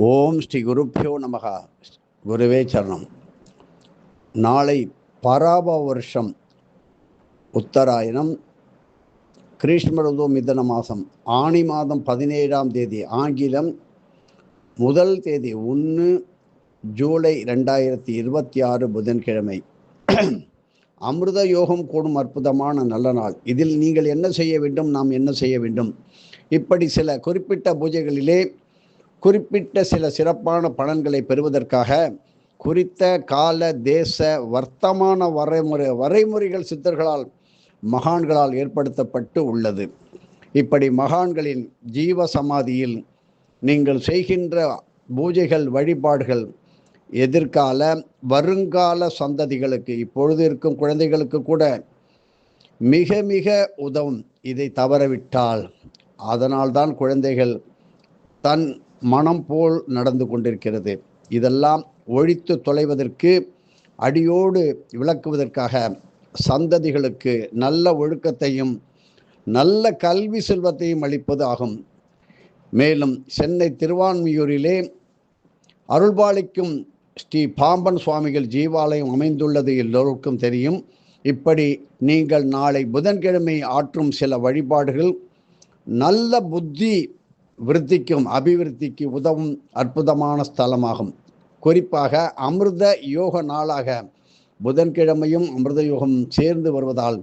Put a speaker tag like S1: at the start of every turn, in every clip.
S1: ஓம் ஸ்ரீ குருப்பியோ நமக. குருவே சரணம். நாளை பராப வருஷம் உத்தராயணம், கிரீஷ்ம மிதன மாதம், ஆணி மாதம் 17ஆம் தேதி, ஆங்கிலம் முதல் தேதி 1 ஜூலை 2026 புதன்கிழமை. அமிர்த யோகம் கூடும் அற்புதமான நல்ல நாள். இதில் நீங்கள் என்ன செய்ய வேண்டும், நாம் என்ன செய்ய வேண்டும், இப்படி சில குறிப்பிட்ட பூஜைகளிலே குறிப்பிட்ட சில சிறப்பான பலன்களை பெறுவதற்காக குறித்த கால தேச வர்த்தமான வரைமுறைகள் சித்தர்களால் மகான்களால் ஏற்படுத்தப்பட்டு உள்ளது. இப்படி மகான்களின் ஜீவ சமாதியில் நீங்கள் செய்கின்ற பூஜைகள் வழிபாடுகள் எதிர்கால வருங்கால சந்ததிகளுக்கு, இப்பொழுது இருக்கும் குழந்தைகளுக்கு கூட மிக மிக உதவும். இதை தவறவிட்டால் அதனால்தான் குழந்தைகள் தன் மனம் போல் நடந்து கொண்டிருக்கிறது. இதெல்லாம் ஒழித்து தொலைவதற்கு, அடியோடு விளக்குவதற்காக சந்ததிகளுக்கு நல்ல ஒழுக்கத்தையும் நல்ல கல்வி செல்வத்தையும் அளிப்பது ஆகும். மேலும் சென்னை திருவான்மியூரிலே அருள்பாலிக்கும் ஸ்ரீ பாம்பன் சுவாமிகள் ஜீவாலயம் அமைந்துள்ளது எல்லோருக்கும் தெரியும். இப்படி நீங்கள் நாளை புதன்கிழமை ஆற்றும் சில வழிபாடுகள் நல்ல புத்தி விருத்திக்கும் அபிவிருத்திக்கு உதவும் அற்புதமான ஸ்தலமாகும். குறிப்பாக அமிர்த யோக நாளாக புதன்கிழமையும் அமிர்த யோகம் சேர்ந்து வருவதால்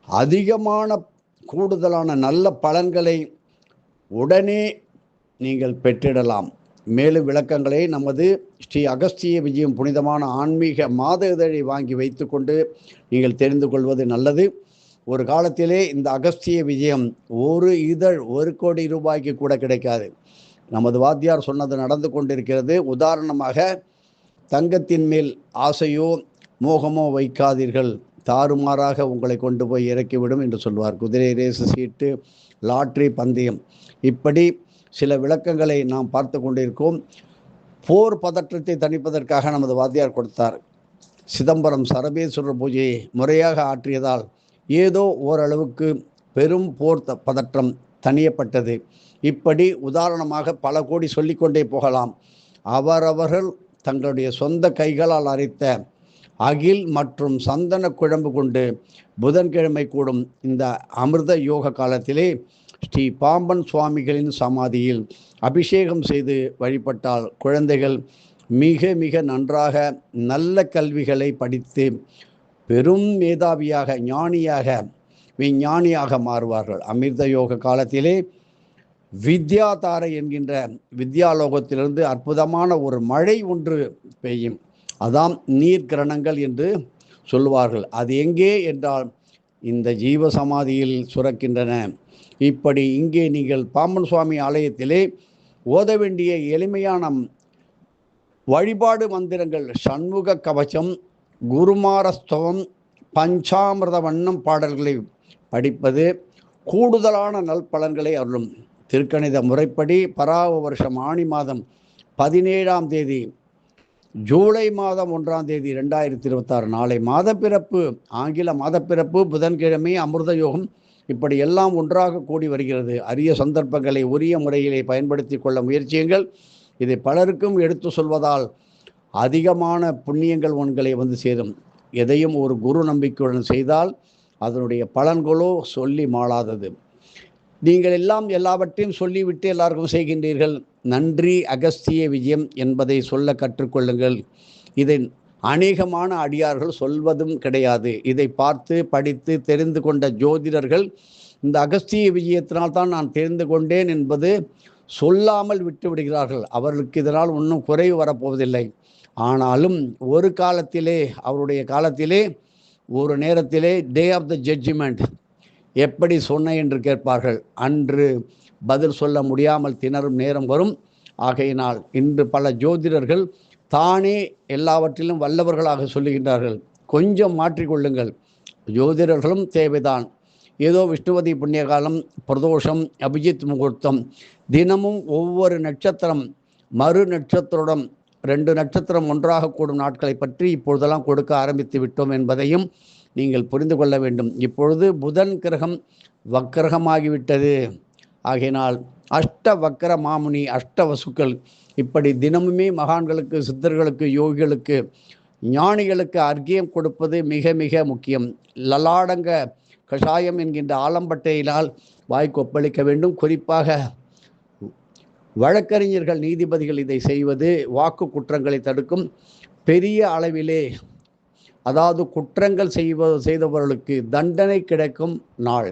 S1: அதிகமான கூடுதலான நல்ல பலன்களை உடனே நீங்கள் பெற்றிடலாம். மேலும் விளக்கங்களை நமது ஸ்ரீ அகஸ்திய விஜயம் புனிதமான ஆன்மீக மாத இதழை வாங்கி வைத்துக்கொண்டு நீங்கள் தெரிந்து கொள்வது நல்லது. ஒரு காலத்திலே இந்த அகஸ்திய விஜயம் ஒரு இதழ் 1 கோடி ரூபாய்க்கு கூட கிடைக்காது. நமது வாத்தியார் சொன்னது நடந்து கொண்டிருக்கிறது. உதாரணமாக, தங்கத்தின் மேல் ஆசையோ மோகமோ வைக்காதீர்கள், தாறுமாறாக உங்களை கொண்டு போய் இறக்கிவிடும் என்று சொல்வார். குதிரை ரேசு, சீட்டு, லாட்ரி, பந்தயம், இப்படி சில விளக்கங்களை நாம் பார்த்து கொண்டிருக்கோம். போர் பதற்றத்தை தணிப்பதற்காக நமது வாத்தியார் கொடுத்தார். சிதம்பரம் சரபேஸ்வரர் பூஜையை முறையாக ஆற்றியதால் ஏதோ ஓரளவுக்கு பெரும் போர் பதற்றம் தணியப்பட்டது. இப்படி உதாரணமாக பல கோடி சொல்லிக்கொண்டே போகலாம். அவரவர்கள் தங்களுடைய சொந்த கைகளால் அரைத்த அகில் மற்றும் சந்தன குழம்பு கொண்டு புதன்கிழமை கூடும் இந்த அமிர்த யோக காலத்திலே ஸ்ரீ பாம்பன் சுவாமிகளின் சமாதியில் அபிஷேகம் செய்து வழிபட்டால் குழந்தைகள் மிக மிக நன்றாக நல்ல கல்விகளை படித்து பெரும் மேதாவியாக, ஞானியாக, விஞ்ஞானியாக மாறுவார்கள். அமிர்த யோக காலத்திலே வித்யாதாரை என்கின்ற வித்யாலோகத்திலிருந்து அற்புதமான ஒரு மழை ஒன்று பெய்யும். அதாம் நீர்க்கிரணங்கள் என்று சொல்வார்கள். அது எங்கே என்றால் இந்த ஜீவ சமாதியில் சுரக்கின்றன. இப்படி இங்கே நீங்கள் பாம்பன் சுவாமி ஆலயத்திலே ஓத வேண்டிய எளிமையான வழிபாடு மந்திரங்கள் சண்முக கவசம், குருமாரஸ்தவம், பஞ்சாமிர்த வண்ணம் பாடல்களை படிப்பது கூடுதலான நல்பலன்களை அருளும். திருக்கணித முறைப்படி பராவ வருஷம் ஆணி மாதம் 17ஆம் தேதி, ஜூலை மாதம் 1ஆம் தேதி 2026 நாளை மாதப்பிறப்பு, ஆங்கில மாதப்பிறப்பு, புதன்கிழமை அமிர்த யோகம், இப்படி எல்லாம் ஒன்றாக கூடி வருகிறது. அரிய சந்தர்ப்பங்களை உரிய முறையிலே பயன்படுத்தி கொள்ள முயற்சியுங்கள். இதை பலருக்கும் எடுத்து சொல்வதால் அதிகமான புண்ணியங்கள் உங்களை வந்து சேரும். எதையும் ஒரு குரு நம்பிக்கையுடன் செய்தால் அதனுடைய பலன்களோ சொல்லி மாளாதது. நீங்கள் எல்லாம் எல்லாவற்றையும் சொல்லிவிட்டு எல்லாருக்கும் செய்கின்றீர்கள். நன்றி அகஸ்திய விஜயம் என்பதை சொல்ல கற்றுக்கொள்ளுங்கள். இதை அநேகமான அடியார்கள் சொல்வதும் கிடையாது. இதை பார்த்து படித்து தெரிந்து கொண்ட ஜோதிடர்கள் இந்த அகஸ்திய விஜயத்தினால் தான் நான் தெரிந்து கொண்டேன் என்பது சொல்லாமல் விட்டு விடுகிறார்கள். அவர்களுக்கு இதனால் ஒன்றும் குறைவு வரப்போவதில்லை. ஆனாலும் ஒரு காலத்திலே, அவருடைய காலத்திலே, ஒரு நேரத்திலே டே ஆஃப் த ஜட்ஜ்மெண்ட் எப்படி சொன்ன என்று கேட்பார்கள். அன்று பதில் சொல்ல முடியாமல் திணறும் நேரம் வரும். ஆகையினால் இன்று பல ஜோதிடர்கள் தானே எல்லாவற்றிலும் வல்லவர்களாக சொல்லுகின்றார்கள். கொஞ்சம் மாற்றிக்கொள்ளுங்கள். ஜோதிடர்களும் தேவைதான். ஏதோ விஷ்ணுவதி புண்ணியகாலம், பிரதோஷம், அபிஜித் முகூர்த்தம், தினமும் ஒவ்வொரு நட்சத்திரம் மறு நட்சத்திரம் 2 நட்சத்திரம் ஒன்றாக கூடும் நாட்களை பற்றி இப்பொழுதெல்லாம் கொடுக்க ஆரம்பித்து விட்டோம் என்பதையும் நீங்கள் புரிந்து கொள்ள வேண்டும். இப்பொழுது புதன் கிரகம் வக்கிரகமாகிவிட்டது. ஆகையினால் அஷ்ட வக்கர மாமுனி அஷ்டவசுக்கள் இப்படி தினமுமே மகான்களுக்கு, சித்தர்களுக்கு, யோகிகளுக்கு, ஞானிகளுக்கு அர்க்கியம் கொடுப்பது மிக மிக முக்கியம். லலாடங்க கஷாயம் என்கின்ற ஆலம்பட்டையினால் வாய் கொப்பளிக்க வேண்டும். குறிப்பாக வழக்கறிஞர்கள், நீதிபதிகள் இதை செய்வது வாக்கு குற்றங்களை தடுக்கும். பெரிய அளவிலே, அதாவது குற்றங்கள் செய்தவர்களுக்கு தண்டனை கிடைக்கும் நாள்.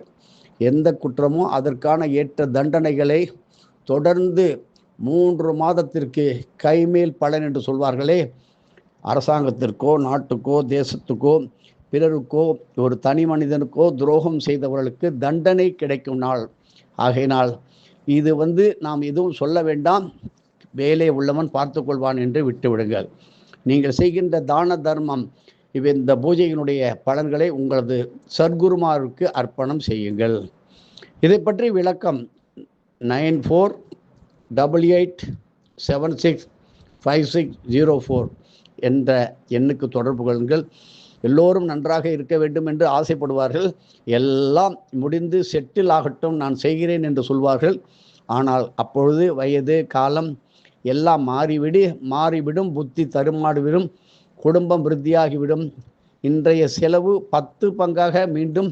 S1: எந்த குற்றமோ அதற்கான ஏற்ற தண்டனைகளை தொடர்ந்து 3 மாதத்திற்கு கைமேல் பலன் என்று சொல்வார்களே, அரசாங்கத்திற்கோ, நாட்டுக்கோ, தேசத்துக்கோ, பிறருக்கோ, ஒரு தனி மனிதனுக்கோ துரோகம் செய்தவர்களுக்கு தண்டனை கிடைக்கும் நாள். ஆகையினால் இது நாம் எதுவும் சொல்ல வேண்டாம், வேலை உள்ளவன் பார்த்து கொள்வான் என்று விட்டுவிடுங்கள். நீங்கள் செய்கின்ற தான தர்மம் இந்த பூஜையினுடைய பலன்களை உங்களது சத்குருமாருக்கு அர்ப்பணம் செய்யுங்கள். இதை பற்றி விளக்கம் 9488765604 என்ற எண்ணுக்கு தொடர்பு கொள்ளுங்கள். எல்லோரும் நன்றாக இருக்க வேண்டும் என்று ஆசைப்படுவார்கள். எல்லாம் முடிந்து செட்டில் ஆகட்டும், நான் செய்கிறேன் என்று சொல்வார்கள். ஆனால் அப்பொழுது வயது, காலம் எல்லாம் மாறிவிடும், புத்தி தருமாறிவிடும், குடும்பம் விருத்தியாகிவிடும். இன்றைய செலவு 10 பங்காக மீண்டும்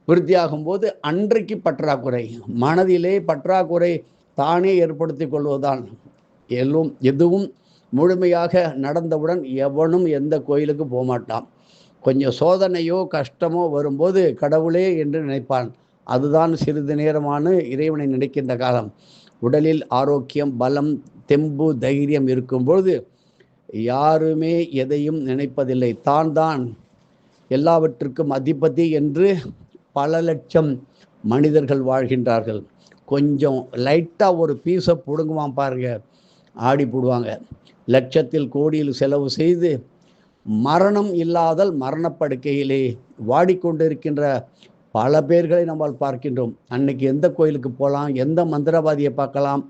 S1: விருத்தியாகும் போது அன்றைக்கு பற்றாக்குறை, மனதிலே பற்றாக்குறை தானே ஏற்படுத்தி கொள்வதுதான். எதுவும் முழுமையாக நடந்தவுடன் எவனும் எந்த கோயிலுக்கு போகமாட்டான். கொஞ்சம் சோதனையோ கஷ்டமோ வரும்போது கடவுளே என்று நினைப்பான். அதுதான் சிறிது நேரமான இறைவனை நினைக்கின்ற காலம். உடலில் ஆரோக்கியம், பலம், தெம்பு, தைரியம் இருக்கும்பொழுது யாருமே எதையும் நினைப்பதில்லை. தான் எல்லாவற்றுக்கும் அதிபதி என்று பல லட்சம் மனிதர்கள் வாழ்கின்றார்கள். கொஞ்சம் லைட்டாக ஒரு பீஸை பிடுங்குவான் பாருங்க, ஆடி போடுவாங்க. லட்சத்தில் கோடியில் செலவு செய்து மரணம் இல்லாதல் மரணப்படுக்கையிலே வாடிக்கொண்டிருக்கின்ற பல பேர்களை நம்மால் பார்க்கின்றோம். அன்னைக்கு எந்த கோயிலுக்கு போகலாம், எந்த மந்திரவாதியை பார்க்கலாம்,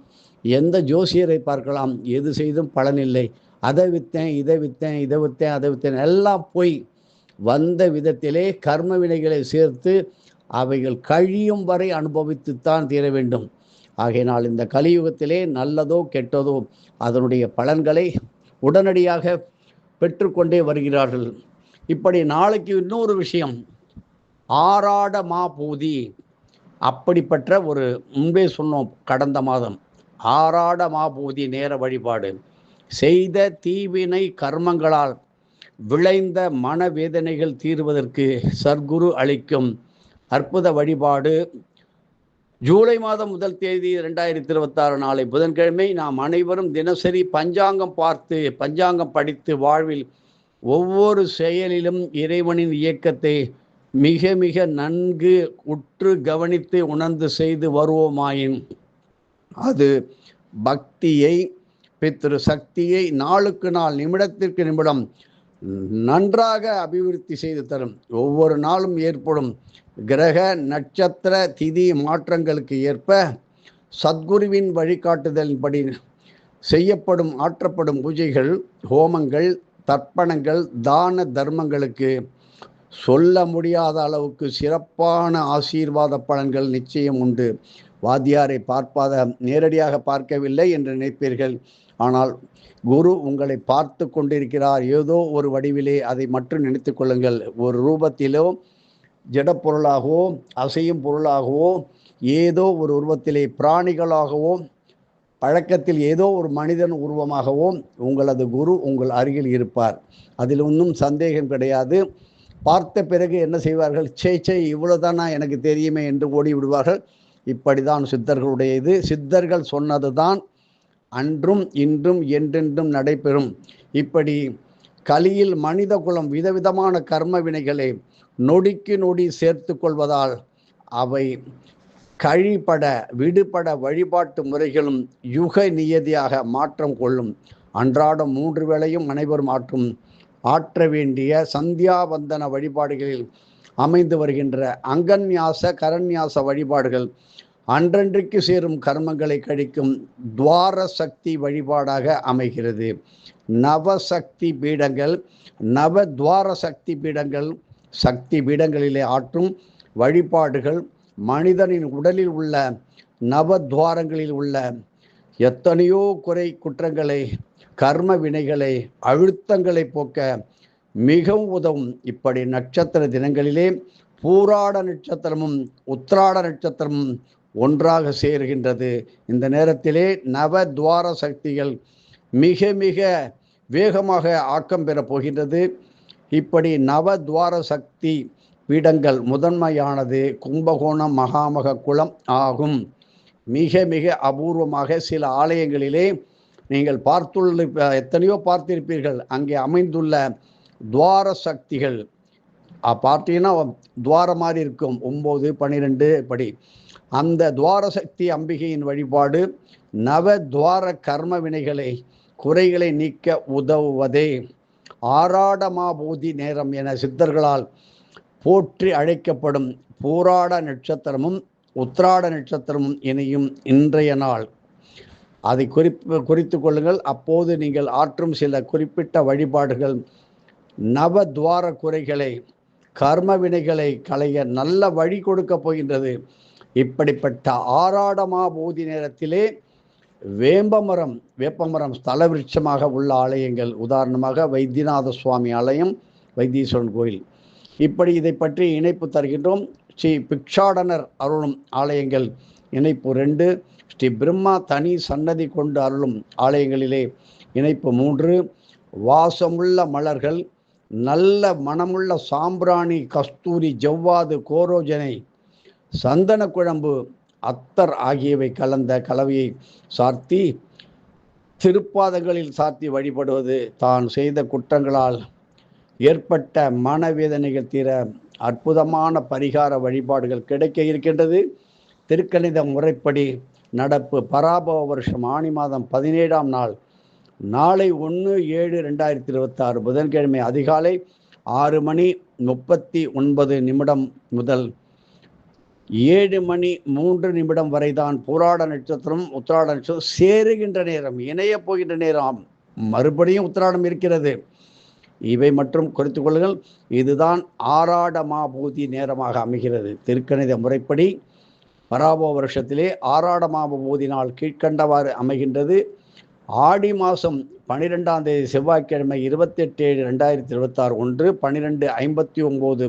S1: எந்த ஜோசியரை பார்க்கலாம், எது செய்தும் பலனில்லை. அதை விற்றேன், இதை விற்றேன், எல்லாம் போய் வந்த விதத்திலே கர்ம வினைகளை சேர்த்து அவைகள் கழியும் வரை அனுபவித்துத்தான் தீர வேண்டும். ஆகையினால் இந்த கலியுகத்திலே நல்லதோ கெட்டதோ அதனுடைய பலன்களை உடனடியாக பெற்றுக்கொண்டே வருகிறார்கள். இப்படி நாளைக்கு இன்னொரு விஷயம், ஆராட மாபூதி. அப்படிப்பட்ட ஒரு முன்பே சொன்னோம் கடந்த மாதம், ஆராட மாபூதி நேர வழிபாடு. செய்த தீவினை கர்மங்களால் விளைந்த மனவேதனைகள் தீர்வதற்கு சர்க்குரு அளிக்கும் அற்புத வழிபாடு. ஜூலை மாதம் 1 தேதி 2026 நாளை புதன்கிழமை நாம் அனைவரும் தினசரி பஞ்சாங்கம் பார்த்து, பஞ்சாங்கம் படித்து வாழ்வில் ஒவ்வொரு செயலிலும் இறைவனின் இயக்கத்தை மிக மிக நன்கு உற்று கவனித்து உணர்ந்து செய்து வருவோமாயின் அது பக்தியை, பித்ரு சக்தியை நாளுக்கு நாள், நிமிடத்திற்கு நிமிடம் நன்றாக அபிவிருத்தி செய்து தரும். ஒவ்வொரு நாளும் ஏற்படும் கிரக நட்சத்திர திதி மாற்றங்களுக்கு ஏற்ப சத்குருவின் வழிகாட்டுதலின்படி செய்யப்படும் ஆற்றப்படும் பூஜைகள், ஹோமங்கள், தர்ப்பணங்கள், தான தர்மங்களுக்கு சொல்ல முடியாத அளவுக்கு சிறப்பான ஆசீர்வாத பலன்கள் நிச்சயம் உண்டு. வாத்தியாரை நேரடியாக பார்க்கவில்லை என்று நினைப்பீர்கள். ஆனால் குரு உங்களை பார்த்து கொண்டிருக்கிறார். ஏதோ ஒரு வடிவிலே அதை மட்டும் நினைத்து கொள்ளுங்கள். ஒரு ரூபத்திலோ, ஜடப்பொருளாகவோ, அசையும் பொருளாகவோ, ஏதோ ஒரு உருவத்திலே, பிராணிகளாகவோ, பழக்கத்தில் ஏதோ ஒரு மனிதன் உருவமாகவோ உங்களது குரு உங்கள் அருகில் இருப்பார். அதில் ஒன்றும் சந்தேகம் கிடையாது. பார்த்த பிறகு என்ன செய்வார்கள்? சே இவ்வளோதானா, எனக்கு தெரியுமே என்று ஓடி விடுவார்கள். இப்படிதான் சித்தர்களுடைய இது. சித்தர்கள் சொன்னது தான் அன்றும் இன்றும் என்றென்றும் நடைபெறும். இப்படி கலியில் மனித குலம் விதவிதமான கர்ம வினைகளை நொடிக்கு நொடி சேர்த்து கொள்வதால் அவை கழிபட விடுபட வழிபாட்டு முறைகளும் யுக நியதியாக மாற்றம் கொள்ளும். அன்றாடம் 3 வேளையும் அனைவரும் ஆற்ற வேண்டிய சந்தியாவந்தன வழிபாடுகளில் அமைந்து வருகின்ற அங்கன்யாச கரன்யாச வழிபாடுகள் அன்றன்றைக்கு சேரும் கர்மங்களை கழிக்கும் துவார சக்தி வழிபாடாக அமைகிறது. நவசக்தி பீடங்கள், நவத்வார சக்தி பீடங்கள், சக்தி பீடங்களிலே ஆற்றும் வழிபாடுகள் மனிதனின் உடலில் உள்ள நவத்வாரங்களில் உள்ள எத்தனையோ குறை குற்றங்களை, கர்ம வினைகளை, அழுத்தங்களை போக்க மிகவும் உதவும். இப்படி நட்சத்திர தினங்களிலே பூராட நட்சத்திரமும் உத்திராட நட்சத்திரமும் ஒன்றாக சேருகின்றது. இந்த நேரத்திலே நவத்வார சக்திகள் மிக மிக வேகமாக ஆக்கம் பெறப் போகின்றது. இப்படி நவத்வார சக்தி பீடங்கள் முதன்மையானது கும்பகோணம் மகாமக குளம் ஆகும். மிக மிக அபூர்வமாக சில ஆலயங்களிலே நீங்கள் எத்தனையோ பார்த்திருப்பீர்கள். அங்கே அமைந்துள்ள துவார சக்திகள் பார்த்தீங்கன்னா துவாரம் மாதிரி இருக்கும், 9, 12 படி. அந்த துவார சக்தி அம்பிகையின் வழிபாடு நவத்வார கர்ம வினைகளை, குறைகளை நீக்க உதவுவதே ஆராடமாபூதி நேரம் என சித்தர்களால் போற்றி அழைக்கப்படும் பூராட நட்சத்திரமும் உத்திராட நட்சத்திரமும் இணையும் இன்றைய நாள். அதை குறித்து கொள்ளுங்கள். அப்போது நீங்கள் ஆற்றும் சில குறிப்பிட்ட வழிபாடுகள் நவத்வார குறைகளை, கர்ம வினைகளை களைய நல்ல வழி கொடுக்க போகின்றது. இப்படிப்பட்ட ஆராடமாபூதி நேரத்திலே வேப்பமரம் ஸ்தல விருட்சமாக உள்ள ஆலயங்கள், உதாரணமாக வைத்தியநாத சுவாமி ஆலயம், வைத்தீஸ்வரன் கோயில். இப்படி இதை பற்றி இணைப்பு தருகின்றோம். ஸ்ரீ பிக்ஷாடனர் அருளும் ஆலயங்கள் இணைப்பு 2, ஸ்ரீ பிரம்மா தனி சன்னதி கொண்டு அருளும் ஆலயங்களிலே இணைப்பு 3, வாசமுள்ள மலர்கள், நல்ல மனமுள்ள சாம்பிராணி, கஸ்தூரி, ஜவ்வாது, கோரோஜனை, சந்தன குழம்பு, அத்தர் ஆகியவை கலந்த கலவையை சார்த்தி திருப்பாதங்களில் சார்த்தி வழிபடுவது தான் செய்த குற்றங்களால் ஏற்பட்ட மனவேதனைகள் தீர அற்புதமான பரிகார வழிபாடுகள் கிடைக்க இருக்கின்றது. திருக்கணித முறைப்படி நடப்பு பராபவ வருஷம் ஆணி மாதம் 17ஆம் நாள் நாளை 1/7/2026 புதன்கிழமை அதிகாலை 6:39 முதல் 7:03 வரைதான் பூராட நட்சத்திரம் உத்திராட நட்சத்திரம் சேருகின்ற நேரம், இணைய போகின்ற நேரம். மறுபடியும் உத்திராடம் இருக்கிறது. இவை மற்றும் குறித்து கொள்ளுங்கள். இதுதான் ஆராடமாபூதி நேரமாக அமைகிறது. திருக்கணித முறைப்படி பராபவ வருஷத்திலே ஆராடமாபூதி நாள் கீழ்கண்டவாறு அமைகின்றது. ஆடி மாதம் 12ஆம் தேதி செவ்வாய்க்கிழமை 28/7/2026 1:12:59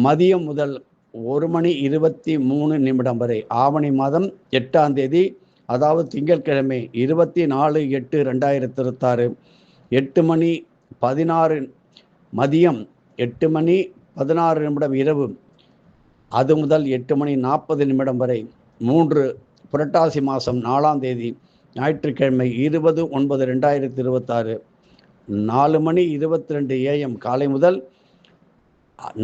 S1: மதியம் முதல் 1:23 வரை. ஆவணி மாதம் 8ஆம் தேதி அதாவது திங்கட்கிழமை 24/8/2026 8:16 மதியம் 8:16 இரவு அது முதல் 8:40 வரை. 3 புரட்டாசி மாதம் 4ஆம் தேதி ஞாயிற்றுக்கிழமை 20/9/2026 4:22 AM காலை முதல்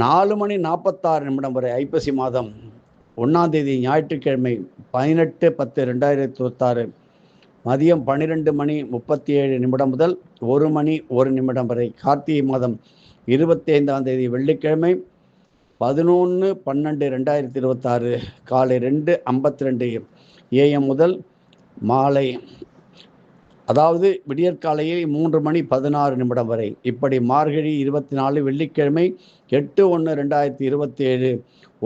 S1: 4:46 வரை. ஐப்பசி மாதம் 1ஆம் தேதி ஞாயிற்றுக்கிழமை 18/10/2026 மதியம் 12:37 முதல் 1:01 வரை. கார்த்திகை மாதம் 25ஆம் தேதி வெள்ளிக்கிழமை 11/12/2026 காலை 2:52 AM முதல் மாலை அதாவது விடியற்காலையில் 3:16 வரை. இப்படி மார்கழி 24 வெள்ளிக்கிழமை 8/1/2027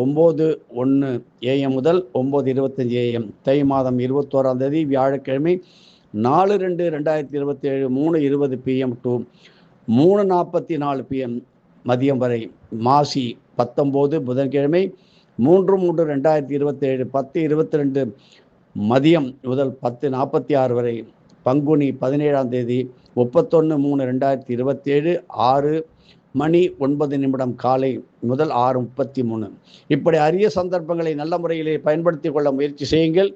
S1: 9:01 AM முதல் 9:25 AM. தை மாதம் 21ஆம் தேதி வியாழக்கிழமை 4/2/2027 3:20 PM to 3:44 PM மதியம் வரை. மாசி 19 புதன்கிழமை 3/3/2027 10:22 மதியம் முதல் 10:46 வரை. பங்குனி 17ஆம் தேதி 31/3/2027 6:09 காலை முதல் 6:33. இப்படி அரிய சந்தர்ப்பங்களை நல்ல முறையிலே பயன்படுத்தி கொள்ள முயற்சி செய்யுங்கள்.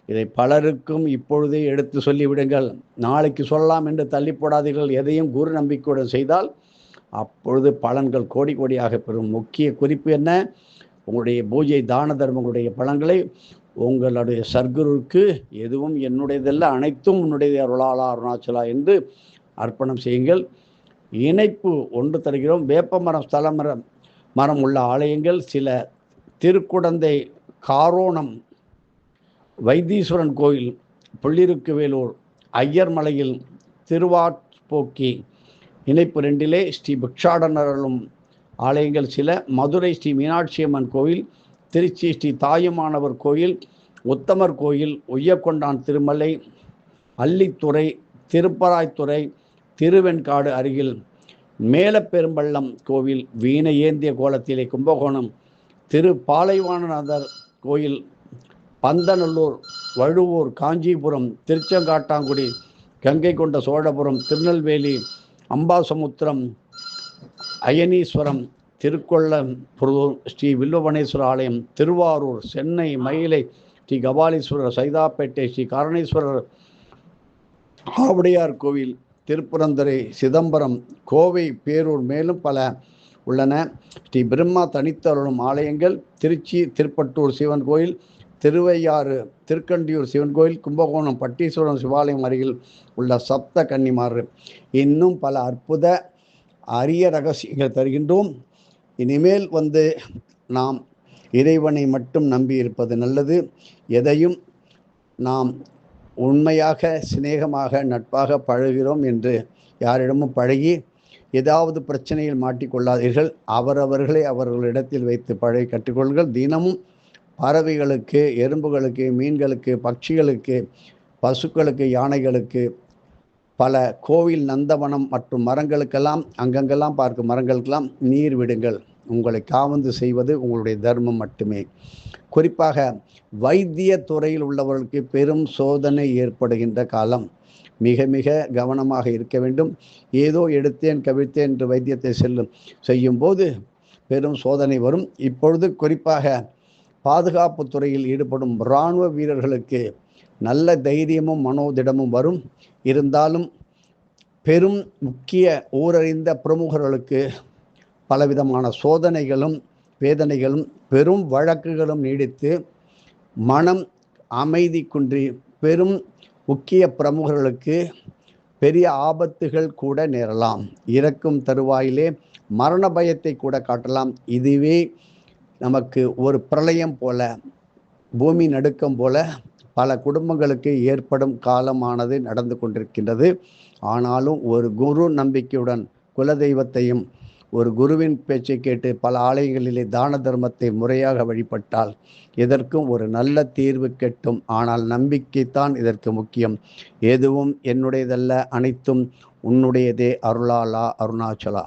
S1: இதை பலருக்கும் இப்பொழுதே எடுத்து சொல்லிவிடுங்கள். நாளைக்கு சொல்லலாம் என்று தள்ளி போடாதீர்கள். எதையும் குரு நம்பிக்கையுடன் செய்தால் அப்பொழுது பலன்கள் கோடி கோடியாக பெறும். முக்கிய குறிப்பு என்ன? உங்களுடைய பூஜை தான தர்மங்களுடைய பலன்களை உங்களுடைய சர்க்குருக்கு எதுவும் என்னுடையதல்ல, அனைத்தும் உன்னுடைய அருளாளா அருணாச்சலா என்று அர்ப்பணம் செய்யுங்கள். இணைப்பு ஒன்று தருகிறோம். வேப்பமரம் ஸ்தல மரம் உள்ள ஆலயங்கள் சில: திருக்குடந்தை காரோணம் வைத்தீஸ்வரன் கோயில், புள்ளிருக்கு வேலூர், ஐயர்மலையில் திருவாட்போக்கி. இணைப்பு 2 ஸ்ரீ பிக்ஷாடனரும் ஆலயங்கள் சில: மதுரை ஸ்ரீ மீனாட்சி அம்மன் கோயில், திருச்சி ஸ்ரீ தாயுமானவர் கோயில், உத்தமர் கோயில், உய்யக்கொண்டான் திருமலை, அள்ளித்துறை, திருப்பராய்த்துறை, திருவெண்காடு அருகில் மேலப்பெரும்பள்ளம் கோவில் வீணை ஏந்திய கோலத்திலே கும்பகோணம், திரு பாலைவானநாதர் கோயில், பந்தநல்லூர், வழுவூர், காஞ்சிபுரம், திருச்செங்காட்டாங்குடி, கங்கை கொண்ட சோழபுரம், திருநெல்வேலி, அம்பாசமுத்திரம், அயனீஸ்வரம், திருக்கொள்ளம்புதூர், ஸ்ரீ வில்வவனேஸ்வர ஆலயம், திருவாரூர், சென்னை மயிலை ஸ்ரீ கபாலீஸ்வரர், சைதாப்பேட்டை ஸ்ரீ காரணேஸ்வரர், ஆவுடையார் கோவில், திருப்புரந்துறை, சிதம்பரம், கோவை, பேரூர், மேலும் பல உள்ளன. ஸ்ரீ பிரம்மா தனித்தருளும் ஆலயங்கள் திருச்சி, திருப்பட்டூர் சிவன் கோயில், திருவையாறு, திருக்கண்டியூர் சிவன் கோயில், கும்பகோணம் பட்டீஸ்வரம் சிவாலயம் அருகில் உள்ள சப்த கன்னிமாறு, இன்னும் பல அற்புத அரிய ரகசியங்கள் தருகின்றோம். இனிமேல் நாம் இறைவனை மட்டும் நம்பி இருப்பது நல்லது. எதையும் நாம் உண்மையாக, சிநேகமாக, நட்பாக பழகிறோம் என்று யாரிடமும் பழகி ஏதாவது பிரச்சனையில் மாட்டிக்கொள்ளாதீர்கள். அவரவர்களை அவர்களிடத்தில் வைத்து பழகி கற்றுக்கொள்ளுங்கள். தினமும் பறவைகளுக்கு, எறும்புகளுக்கு, மீன்களுக்கு, பட்சிகளுக்கு, பசுக்களுக்கு, யானைகளுக்கு, பல கோவில், நந்தவனம் மற்றும் மரங்களுக்கெல்லாம், அங்கங்கெல்லாம் பார்க்கும் மரங்களுக்கெல்லாம் நீர் விடுங்கள். உங்களை காவந்து செய்வது உங்களுடைய தர்மம் மட்டுமே. குறிப்பாக வைத்திய துறையில் உள்ளவர்களுக்கு பெரும் சோதனை ஏற்படுகின்ற காலம். மிக மிக கவனமாக இருக்க வேண்டும். ஏதோ எடுத்தேன் கவிழ்த்தேன் என்று வைத்தியத்தை செய்யும் போது பெரும் சோதனை வரும். இப்பொழுது குறிப்பாக பாதுகாப்பு துறையில் ஈடுபடும் இராணுவ வீரர்களுக்கு நல்ல தைரியமும் மனோதிடமும் வரும். இருந்தாலும் பெரும் முக்கிய ஊரறிந்த பிரமுகர்களுக்கு பலவிதமான சோதனைகளும் வேதனைகளும் பெரும் வழக்குகளும் நீடித்து மனம் அமைதி குன்றி பெரும் முக்கிய பிரமுகர்களுக்கு பெரிய ஆபத்துகள் கூட நேரலாம். இறக்கும் தருவாயிலே மரண பயத்தை கூட காட்டலாம். இதுவே நமக்கு ஒரு பிரளயம் போல, பூமி நடுக்கம் போல பல குடும்பங்களுக்கு ஏற்படும் காலமானது நடந்து கொண்டிருக்கின்றது. ஆனாலும் ஒரு குரு நம்பிக்கையுடன் குலதெய்வத்தையும் ஒரு குருவின் பேச்சை கேட்டு பல ஆலயங்களிலே தான தர்மத்தை முறையாக வழிபட்டால் இதற்கும் ஒரு நல்ல தீர்வு கெட்டும். ஆனால் நம்பிக்கைத்தான் இதற்கு முக்கியம். எதுவும் என்னுடையதல்ல, அனைத்தும் உன்னுடையதே. அருளாலா, அருணாச்சலா.